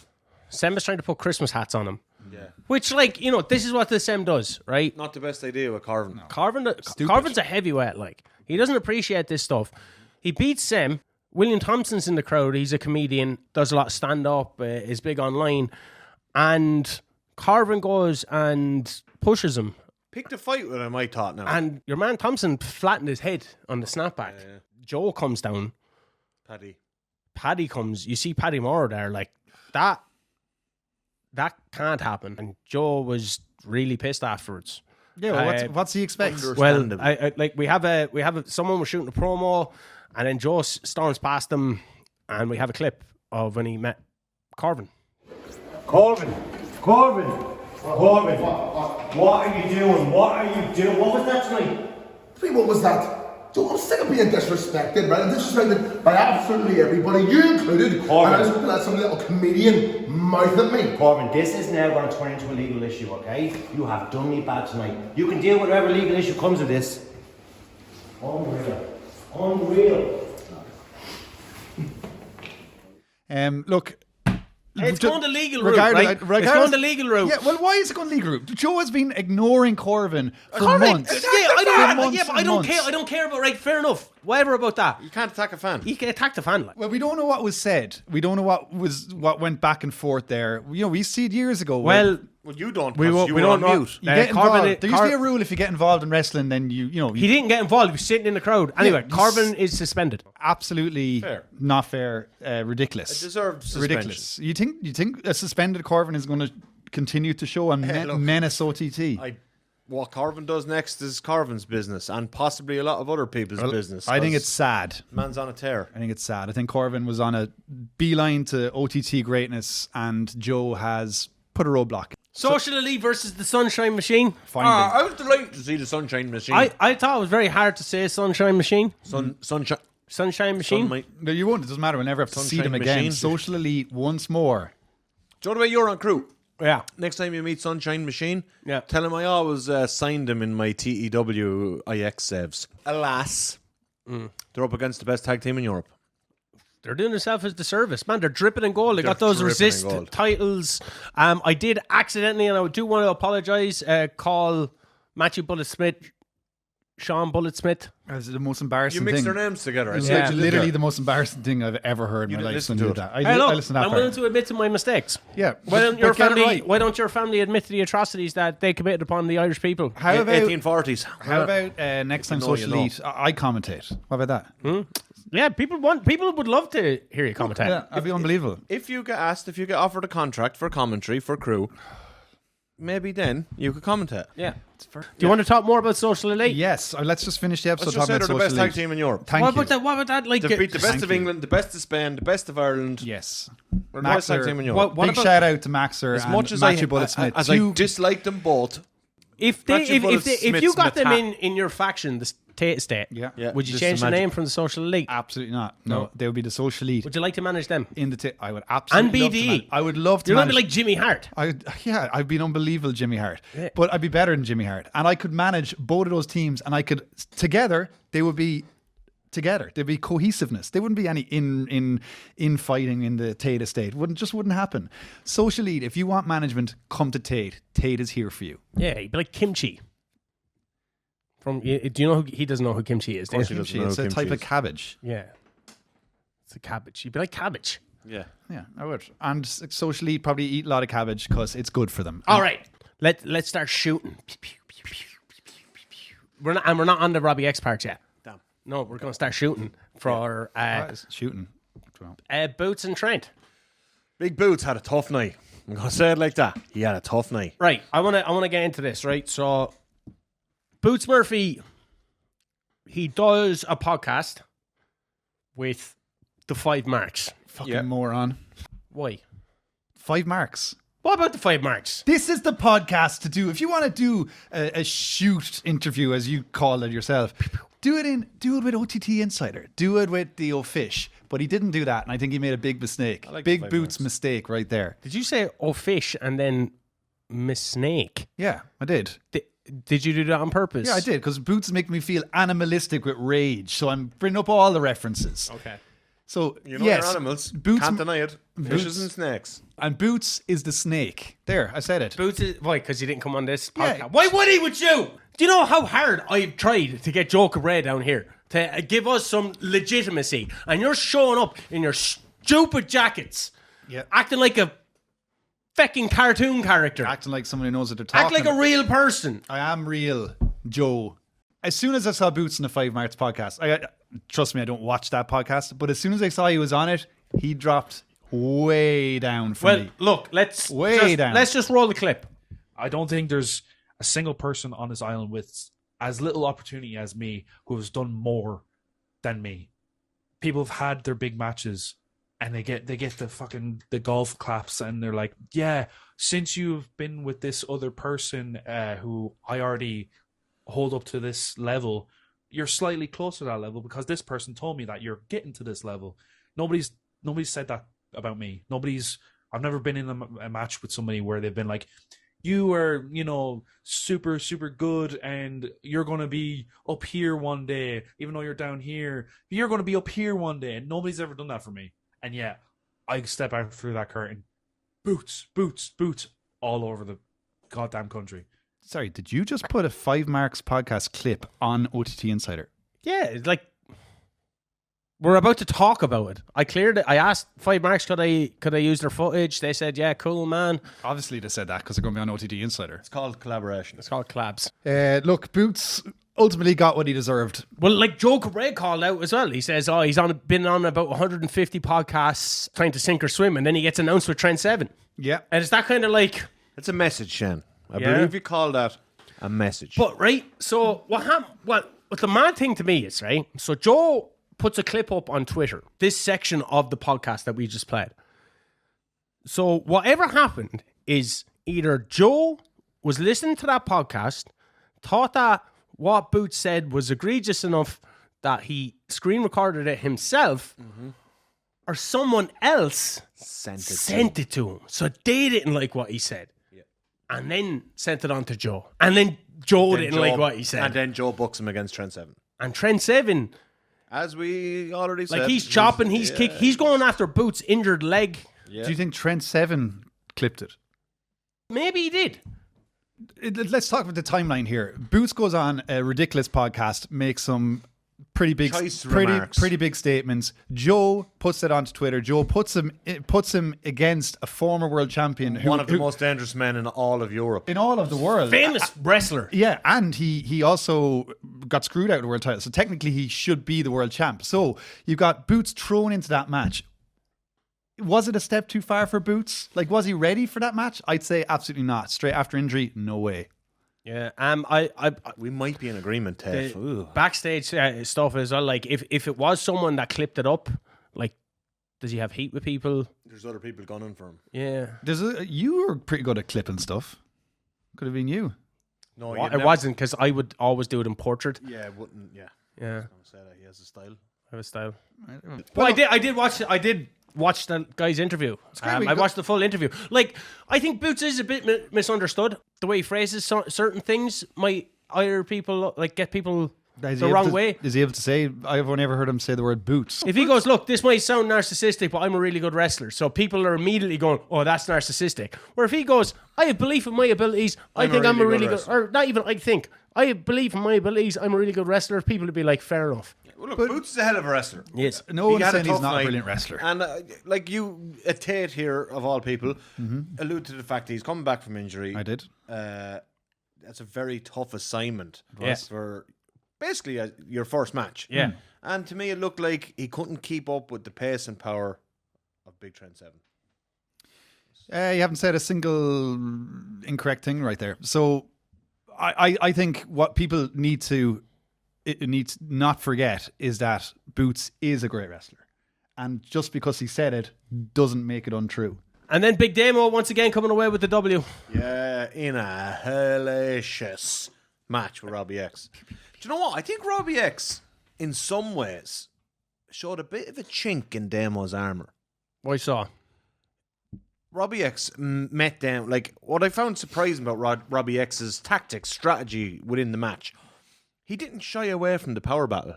Sem is trying to put Christmas hats on him. Yeah. Which, this is what the Sem does, right? Not the best idea with Carvin. Corvin's a heavyweight, he doesn't appreciate this stuff. He beats Sem. William Thompson's in the crowd. He's a comedian, does a lot of stand-up, is big online. And Corvin goes and pushes him. Picked a fight with him, I thought now. And your man Thompson flattened his head on the snapback. Yeah. Joe comes down. Paddy comes. You see Paddy Morro there, like that. That can't happen. And Joe was really pissed afterwards. Yeah, well, what's he expect? Well, we have someone was shooting a promo, and then Joe storms past them, and we have a clip of when he met Corvin. Corvin, what are you doing? What was that tonight? What was that? So I'm sick of being disrespected, right? I'm disrespected by absolutely everybody, you included. And I was looking at some little comedian mouth at me. Corvin, this is now going to turn into a legal issue, okay? You have done me bad tonight. You can deal with whatever legal issue comes with this. Unreal. Look. It's going the legal route, right? It's going the legal route. Yeah, well, why is it going the legal route? Joe has been ignoring Corvin for months. I don't care. I don't care about. Right, fair enough. Whatever about that. You can't attack a fan. He can attack the fan. Well, we don't know what was said. We don't know what went back and forth there. We see it years ago. Well, you don't. We don't on know. mute. You get involved. There used to be a rule: if you get involved in wrestling, then you he didn't get involved. He was sitting in the crowd. Anyway, Corvin is suspended. Absolutely not fair. Ridiculous. It deserved suspension. Ridiculous. You think a suspended Corvin is going to continue to show and menace OTT? What Corvin does next is Corvin's business and possibly a lot of other people's business. I think it's sad. Man's on a tear. I think it's sad. I think Corvin was on a beeline to OTT greatness, and Joe has put a roadblock. Social Elite versus the Sunshine Machine. I was delighted to see the Sunshine Machine. I thought it was very hard to say Sunshine Machine. Sunshine. Sunshine Machine. No, you won't. It doesn't matter. We'll never have to see Sunshine them again. Machine. Social Elite once more. Do you know the way you're on crew? Yeah. Next time you meet Sunshine Machine, Yeah. tell him I always signed him in my TEW IX saves. Alas, they're up against the best tag team in Europe. They're doing themselves as disservice, man. They're dripping in gold. They got those dripping in resist gold. titles. I did accidentally, and I do want to apologise, call Matthew Bullet Smith Sean Bullet Smith. That's the most embarrassing You thing. mixed their names together. I It's said like you did literally that. the most embarrassing thing I've ever heard in You my didn't life. listen Someone to did it. that. Hey, look, I listened to that I'm part. willing to admit to my mistakes. Yeah. Why don't your but get it family? right. Why don't your family admit to the atrocities that they committed upon the Irish people? How about 1840s. how about next time know, Social you know. Elite? I commentate. What about that? Yeah, people would love to hear you commentate. Yeah, that'd be unbelievable. If you get asked, if you get offered a contract for commentary for crew, maybe then you could commentate. Yeah. Do you want to talk more about Social Elite? Yes, let's just finish the episode Let's just say talking they're about the best Social tag Elite. team in Europe. Thank What you. about that? What about that? Like, They've beat the best Thank of you. England, the best of Spain, the best of Ireland. Yes. We're the best tag team in Europe. What Big about- shout out to Maxer As and much as Matthew I, Bullet Smith. as Two- I dislike them both, if Matthew Bullet if Smith you got them Smith in your faction, the Tate Estate, Yeah. Yeah, would you just change the imagine- name from the Social Elite? Absolutely not. No, they would be the Social Elite. Would you like to manage them? In the I would absolutely And love to BDE. manage- I would love to You're going to manage. be like Jimmy Hart. I've been unbelievable, Jimmy Hart. But I'd be better than Jimmy Hart. And I could manage both of those teams, and I could, together, they would be together. There'd be cohesiveness. There wouldn't be any infighting in the Tate estate. Wouldn't happen. Social Elite, if you want management, come to Tate. Tate is here for you. Yeah, he'd be like Kimchi. Do you know who he doesn't know who kimchi is? Do you? he doesn't Kimchi, know it's who a kimchi type of is. cabbage. Yeah, it's a cabbage. You'd be like cabbage. yeah. Yeah, I would. And Social Elite probably eat a lot of cabbage because it's good for them. All right, let's start shooting. We're not on the Robbie X part yet. Damn. No, we're going to start shooting for Shooting. Well, Boots and Trent. Big Boots had a tough night. I'm going to say it like that. He had a tough night. Right, I want to get into this. Right, so Boots Murphy, he does a podcast with the 5 marks. fucking Yeah. moron. Why? 5 marks. What about the 5 marks? This is the podcast to do. If you want to do a shoot interview, as you call it yourself, do it with OTT Insider. Do it with the O'Fish. But he didn't do that, and I think he made a big mistake. like Big the 5 Boots marks. mistake right there. Did you say "oh fish" and then Miss Snake? Yeah, I did. Did you do that on purpose? Yeah, I did, because Boots make me feel animalistic with rage. So I'm bringing up all the references. Okay. So You know yes, your animals. Boots Can't deny it. Fishes and snakes. and Boots is the snake. There, I said it. Boots is why? Because you didn't come on this Yeah. podcast. Why would he with you? Do you know how hard I've tried to get Joe Cabray down here to give us some legitimacy, and you're showing up in your stupid jackets, Yeah. acting like a fucking cartoon character, Acting like somebody knows what they're talking act like about. a real person. I am real, Joe. As soon as I saw Boots in the 5 Marks podcast, trust me, I don't watch that podcast, but as soon as I saw he was on it, he dropped way down for Well, me. look, let's Way down. just roll the clip. I don't think there's a single person on this island with as little opportunity as me who has done more than me. People have had their big matches and they get the golf claps and they're like, yeah, since you've been with this other person who I already hold up to this level, you're slightly closer to that level because this person told me that you're getting to this level. Nobody's said that about me. I've never been in a match with somebody where they've been like, you are, super, super good and you're going to be up here one day, even though you're down here. You're going to be up here one day. And nobody's ever done that for me. And yet, I step out through that curtain. Boots, boots, boots all over the goddamn country. Sorry, did you just put a 5 Marks podcast clip on OTT Insider? Yeah, it's like we're about to talk about it. I cleared it. I asked 5 Marks could I use their footage. They said, yeah, cool, man. Obviously they said that because they're going to be on OTT Insider. It's called collaboration. It's called collabs. Look, Boots ultimately got what he deserved. Well, like Joe Cabray called out as well. He says, he's been on about 150 podcasts trying to sink or swim, and then he gets announced with Trent Seven. Yeah. And it's that kind of like, It's a message, Shan. I Yeah. believe you call that a message. but right. So what happened? What the mad thing to me is, right? So Joe puts a clip up on Twitter, this section of the podcast that we just played. So whatever happened is either Joe was listening to that podcast, thought that what Boots said was egregious enough that he screen recorded it himself or someone else sent it to him. So they didn't like what he said. Yeah. And then sent it on to Joe. And then Joe didn't like what he said. And then Joe books him against Trent Seven. And Trent Seven, as we already said, like he's chopping, he's kicking, he's going after Boots' injured leg. Yeah. Do you think Trent Seven clipped it? Maybe he did. Let's talk about the timeline here. Boots goes on a ridiculous podcast, makes some pretty big statements. Joe puts it onto Twitter. Joe puts him against a former world champion, one of the most dangerous men in all of Europe, in all of the world, famous wrestler. Yeah, and he also got screwed out of the world title. So technically, he should be the world champ. So you've got Boots thrown into that match. Was it a step too far for Boots? Like, was he ready for that match? I'd say absolutely not. Straight after injury, no way. Yeah, we might be in agreement, Ted. Backstage stuff as well. Like, if it was someone that clipped it up, like, does he have heat with people? There's other people gunning for him. Yeah, you were pretty good at clipping stuff. Could have been you. No, it wasn't, because I would always do it in portrait. Yeah, it wouldn't. Yeah. Yeah, I was gonna say that he has a style. I have a style. Well, I did watch the guy's interview. I watched the full interview. Like, I think Boots is a bit misunderstood. The way he phrases certain things might either people, like, get people the wrong way. Is he able to say? I've only ever heard him say the word boots. If he goes, look, this might sound narcissistic, but I'm a really good wrestler, so people are immediately going, oh, that's narcissistic. Where if he goes, I have belief in my abilities, I think I'm a really good, or not even I think, I have belief in my abilities, I'm a really good wrestler, people would be like, fair enough. Well, look, Boots is a hell of a wrestler. Yes. No one's saying he's not a brilliant wrestler. And like you, a Tate here, of all people, allude to the fact that he's coming back from injury. I did. That's a very tough assignment for basically your first match. Yeah. And to me, it looked like he couldn't keep up with the pace and power of Big Trent Seven. You haven't said a single incorrect thing right there. So I think what people need to not forget is that Boots is a great wrestler. And just because he said it doesn't make it untrue. And then Big Damo once again coming away with the W. Yeah, in a hellacious match with Robbie X. Do you know what? I think Robbie X, in some ways, showed a bit of a chink in Damo's armour. I saw. Robbie X met down. Like, what I found surprising about Robbie X's tactics, strategy within the match, he didn't shy away from the power battle.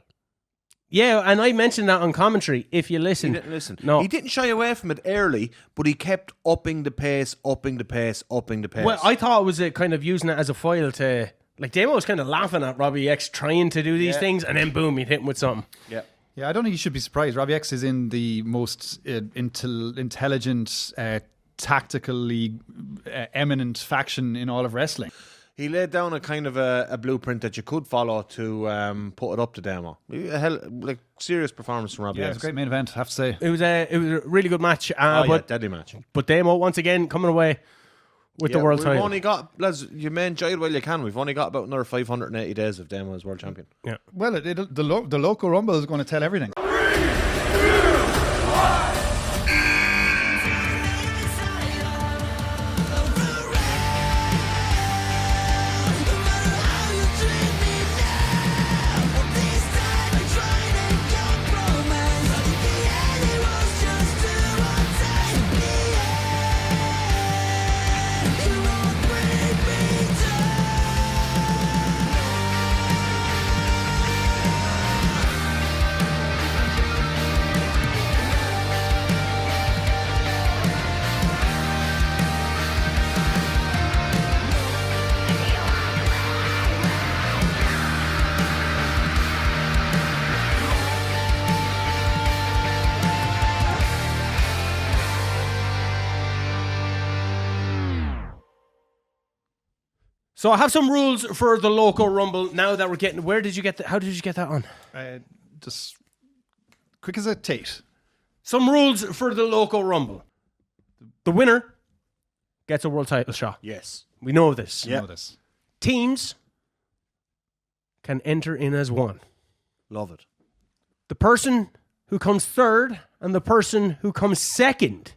Yeah, and I mentioned that on commentary, if you listen. He didn't listen. No. He didn't shy away from it early, but he kept upping the pace. Well, I thought it was kind of using it as a foil to... Like, Damo was kind of laughing at Robbie X trying to do these things, and then boom, he'd hit him with something. Yeah. Yeah, I don't think you should be surprised. Robbie X is in the most intelligent, tactically eminent faction in all of wrestling. He laid down a kind of a blueprint that you could follow to put it up to Damo. Serious performance from Robbie Yeah, X. it was a great main event, I have to say. It was a really good match. Deadly match. But Damo, once again, coming away with the world title. We've only got, lads, you may enjoy it while you can. We've only got about another 580 days of Damo as world champion. Yeah. Well, the Loco Rumble is going to tell everything. So I have some rules for the Loco Rumble now that we're getting... Where did you get that? How did you get that on? Just quick as a Tate. Some rules for the Loco Rumble. The winner gets a world title shot. Yes. We know this. Yeah. Know this. Teams can enter in as one. Love it. The person who comes third and the person who comes second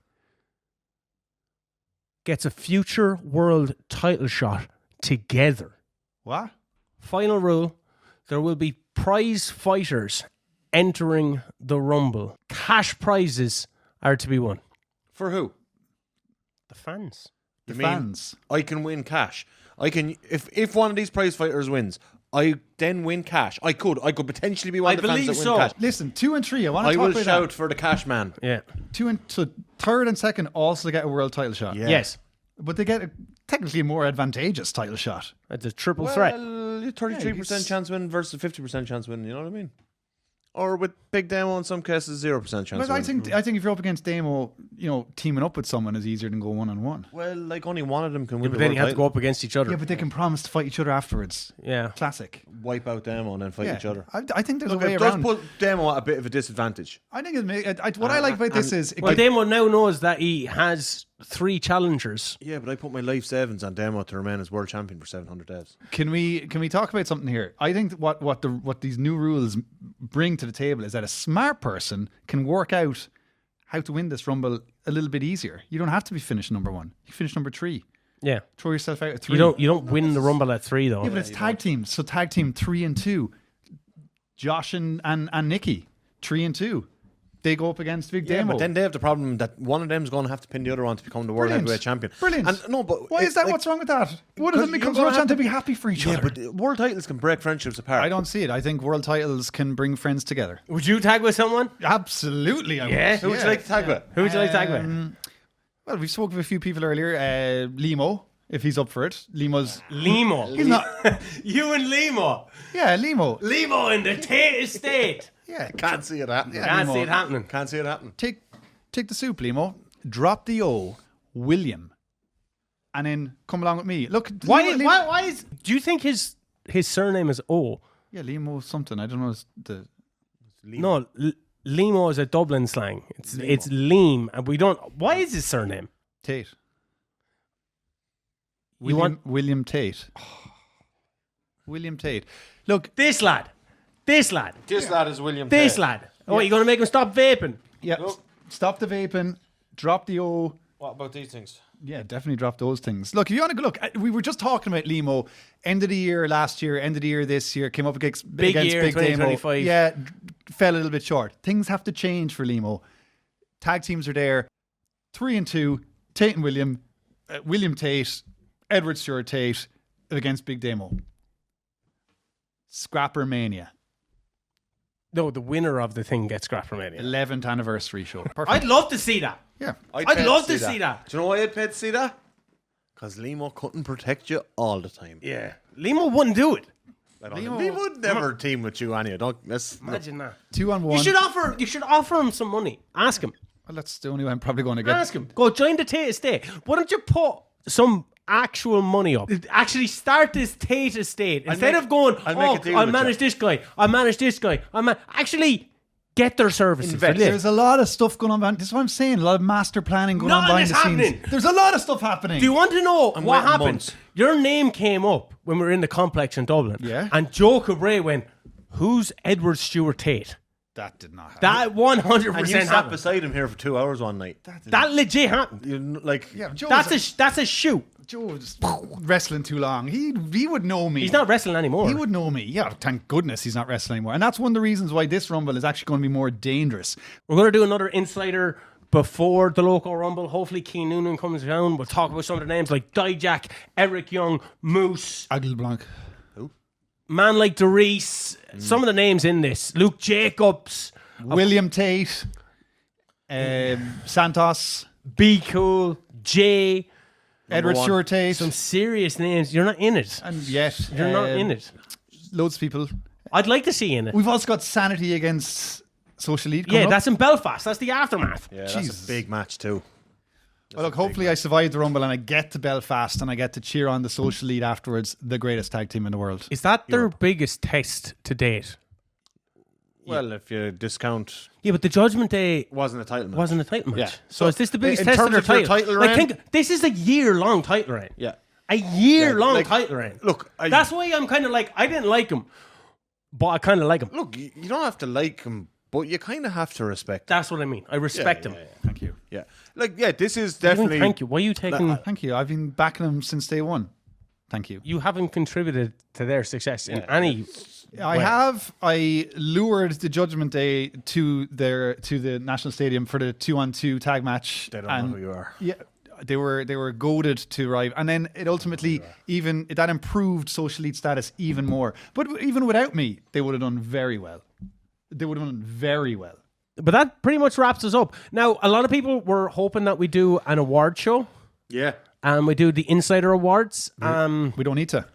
gets a future world title shot together. What? Final rule, there will be prize fighters entering the Rumble. Cash prizes are to be won. For who? The fans. The fans. I can win cash. I can if one of these prize fighters wins, I then win cash. I could potentially be one of the fans that win cash. Listen, 2 and 3. I want to I talk will about shout that. for the cash man. Yeah. So third and second also get a world title shot. Yeah. Yes. But they get technically a more advantageous title shot. It's a triple threat. Well, 33% chance win versus 50% chance win. You know what I mean? Or with Big Demo in some cases, 0% chance But win. I think if you're up against Damo, teaming up with someone is easier than going 1-on-1. Well, like only one of them can win But the then world you have to title. go up against each other. Yeah, but they can promise to fight each other afterwards. Yeah. Classic. Wipe out Demo and then fight Yeah. each other. I think there's Look, a way it does around. put Demo at a bit of a disadvantage. I think what I like about this is Well, Damo now knows that he has 3 challengers. Yeah, but I put my life savings on Demo to remain as world champion for 700 days. Can we talk about something here? I think what these new rules bring to the table is that a smart person can work out how to win this Rumble a little bit easier. You don't have to be finished number 1. You finish number 3. Yeah. Throw yourself out at 3. You don't win the Rumble at 3 though. Yeah, but it's tag teams. So tag team 3 and 2. Josh and Nikki 3 and 2. They go up against Big Yeah, Damo. but then they have the problem that one of them is going to have to pin the other one to become the world Brilliant. heavyweight champion. Brilliant. And no, but Why is that? What's wrong with that? One of them you're becomes gonna world have champion to be happy for each Yeah, other. but world titles can break friendships apart. I don't see it. I think world titles can bring friends together. Would you tag with someone? Absolutely, I Yeah? would. Who would you like to tag with? Who would you like to tag with? Well, we've spoken with a few people earlier. Limo, if he's up for it. Limo's. Limo. He's not. You and Limo. Yeah, Limo. Limo in the Tate estate. Yeah, Can't see it happening. Can't Limo. see it happening. Can't see it happening. Take the soup, Limo. Drop the O, William, and then come along with me. Look, Why Limo, is do you think his surname is O? Yeah, Limo something. I don't know. No, Limo is a Dublin slang. It's Liam, and we don't. Why is his surname? Tate. William Tate. William Tate. Look, This lad. This lad is William This Tate. lad. Oh, you're gonna make him stop vaping? yeah. Stop the vaping. Drop the O. What about these things? Yeah, definitely drop those things. Look, if you want to go, look, we were just talking about Limo. End of the year last year, end of the year this year, came up against Big year in Big Damo. 2025. Yeah, fell a little bit short. Things have to change for Limo. Tag teams are there. 3 and 2. Tate and William. William Tate. Edward Stuart Tate against Big Damo. Scrapper Mania. No, the winner of the thing gets Scrappermania. 11th anniversary show. Perfect. I'd love to see that. Yeah. I'd love to see that. Do you know why I'd pay to see that? Because Limo couldn't protect you all the time. Yeah. Limo wouldn't do it. He would never team with you, Anya. Imagine that. 2-on-1. You should offer him some money. Ask him. Well, that's the only way I'm probably going to get. Ask him. Go join the Tate estate. Why don't you put some actual money up? Actually start this Tate estate. Instead of going, I'll make a deal I with manage this guy. I manage this guy. Actually get their services. Invest. There's a lot of stuff going on. This is what I'm saying. A lot of master planning going on None behind is the scenes. happening. There's a lot of stuff happening. Do you want to know what waiting happened? months. Your name came up when we were in the complex in Dublin. Yeah. And Joe Cabray went, who's Edward Stuart Tate? That did not happen. That 100% And you sat happened. beside him here for 2 hours one night. That legit happened. Yeah, Joe That's a shoot. Joe was wrestling too long. He would know me. He's not wrestling anymore. He would know me. Yeah, thank goodness he's not wrestling anymore. And that's one of the reasons why this Rumble is actually going to be more dangerous. We're going to do another Insider before the Loco Rumble. Hopefully Cian Noonan comes down. We'll talk about some of the names like Dijak, Eric Young, Moose, Agle Blanc. man like Derice. Some of the names in this. Luke Jacobs, William Tate. Santos. Be Cool, Jay. Edward one. Stuart Tate. Some serious names. You're not in it. And yet. You're not in it. Loads of people. I'd like to see you in it. We've also got Sanity against Social Elite coming Yeah, up. that's in Belfast. That's the aftermath. Yeah, that's Jesus. a big match too. Well, look, hopefully I survive the Rumble and I get to Belfast and I get to cheer on the Social Elite afterwards, the greatest tag team in the world. Is that their biggest test to date? Well, if you discount, Yeah, but the Judgment Day wasn't a title match. wasn't a title match. Yeah. So is this the biggest in test of terms their of your title? title Like, reign- think this is a year-long title reign. Yeah. A year-long like, title reign. look, that's why I'm kind of like, I didn't like him, but I kind of like him. Look, you don't have to like him, but you kind of have to respect him. That's what I mean. I respect him. Thank you. Yeah. Like, yeah, this is What do you mean, definitely. thank you. Why are you taking... Thank you. I've been backing them since day one. Thank you. You haven't contributed to their success in any I lured the Judgment Day to the National Stadium for the 2-on-2 tag match. They don't know who you are. Yeah, they were goaded to arrive, and then it ultimately that improved Social Elite status even more. But even without me, they would have done very well. But that pretty much wraps us up. Now, a lot of people were hoping that we do an award show. Yeah. We do the Insider Awards. We don't need to.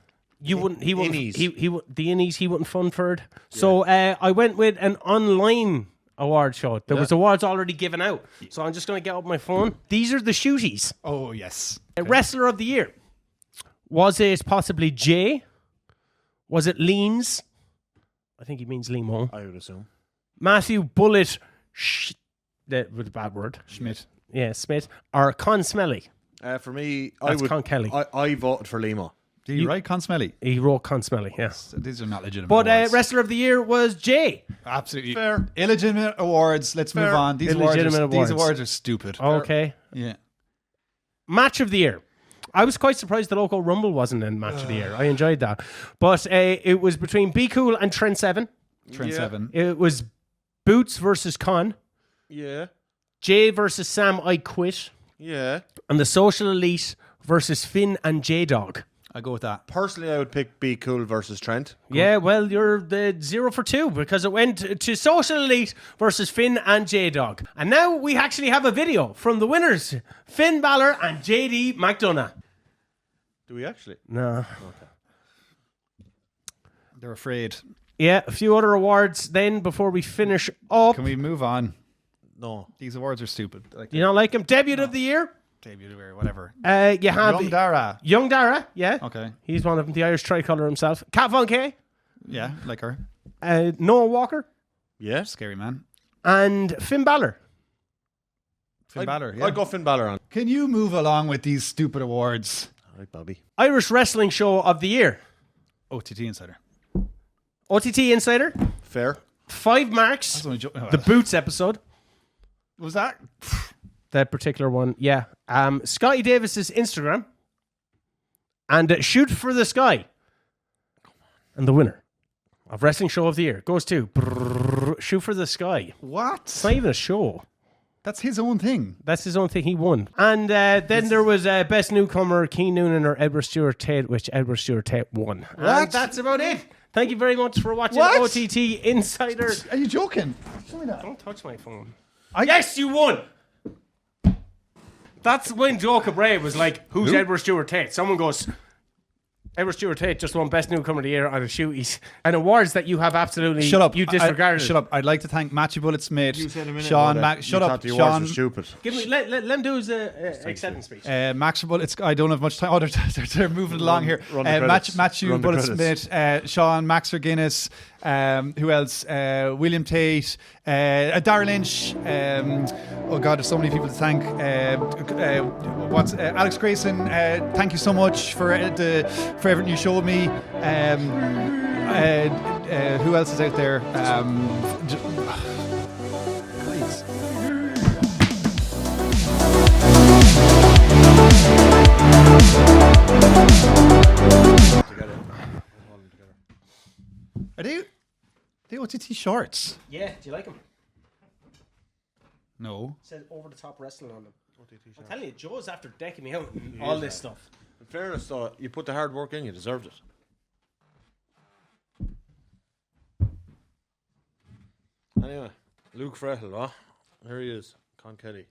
You wouldn't. He wouldn't. Innies. The Innies. He wouldn't fund for it. So I went with an online award show. There was awards already given out. So I'm just going to get up my phone. These are the shooties. Oh yes. Wrestler of the Year. Was it possibly Jay? Was it Leans? I think he means Limo. I would assume. Matthew Bullet. With a bad word. Schmidt. Yeah, Smith. Or Con Smelly. For me, That's Con Kelly. I voted for Limo. Did you write Con Smelly? He wrote Con Smelly, yeah. These are not legitimate. But awards. Wrestler of the Year was Jay. Absolutely Fair. Illegitimate awards. Let's move on. These Illegitimate awards are stupid. Okay. Yeah. Match of the Year. I was quite surprised the Loco Rumble wasn't in Match of the Year. I enjoyed that. But it was between Be Cool and Trent Seven. Trent Seven. It was Boots versus Con. Yeah. Jay versus Sam I Quit. Yeah. And the Social Elite versus Finn and J-Dog. I go with that. Personally, I would pick Be Cool versus Trent. Yeah, well, you're the 0 for 2 because it went to Social Elite versus Finn and J-Dog. And now we actually have a video from the winners, Finn Balor and JD McDonough. Do we actually? No. They're afraid. Yeah, a few other awards then before we finish up. Can we move on? No. These awards are stupid. Like, You don't like him? Debut of the Year? debut or whatever. You have Young Dara. Young Dara, yeah. Okay. He's one of them, the Irish tricolour himself. Kat Von K, Yeah, like her. Noah Walker, Yeah. Scary man. and Finn Balor. Finn Balor. Yeah. I'd go Finn Balor on. Can you move along with these stupid awards? All right, Bobby. Irish Wrestling Show of the Year. OTT Insider. OTT Insider. Fair. 5 marks. That's only The Boots episode. was that? That particular one, yeah. Scotty Davis's Instagram. And Shoot for the Sky. And the winner of Wrestling Show of the Year goes to Shoot for the Sky. What? It's not even a show. That's his own thing. That's his own thing. He won. And then there was Best Newcomer, Cian Noonan or Edward Stuart Tate, which Edward Stuart Tate won. What? And that's about it. Thank you very much for watching What? OTT Insider. Are you joking? Show me that. Don't touch my phone. I- Yes, you won. That's when Joe Cabray was like, who's Edward Stuart Tate? Someone goes, Edward Stuart Tate just won Best Newcomer of the Year on a shooties. And awards that you have absolutely Shut up. you disregarded. Shut up. I'd like to thank Matchy Bullet Smith, You said a minute Sean, ago that Shut you up, thought the awards Sean. were stupid. Give me, let him do his acceptance speech. Max Bullet. I don't have much time. Oh, they're moving along here. run the credits. Matthew Run the Bullet credits. Smith, Sean Maxer Guinness. Who else? William Tate, Darren Lynch. Oh God, there's so many people to thank. Alex Grayson? Thank you so much for everything you showed me. Who else is out there? Please. Are they OTT shorts? Yeah, do you like him? No. It says over the top wrestling on them. I'm telling you, Joe's after decking me out and all this stuff. In fairness, though, you put the hard work in, you deserved it. Anyway, Luke Freckle, huh? Here he is, Con Kelly.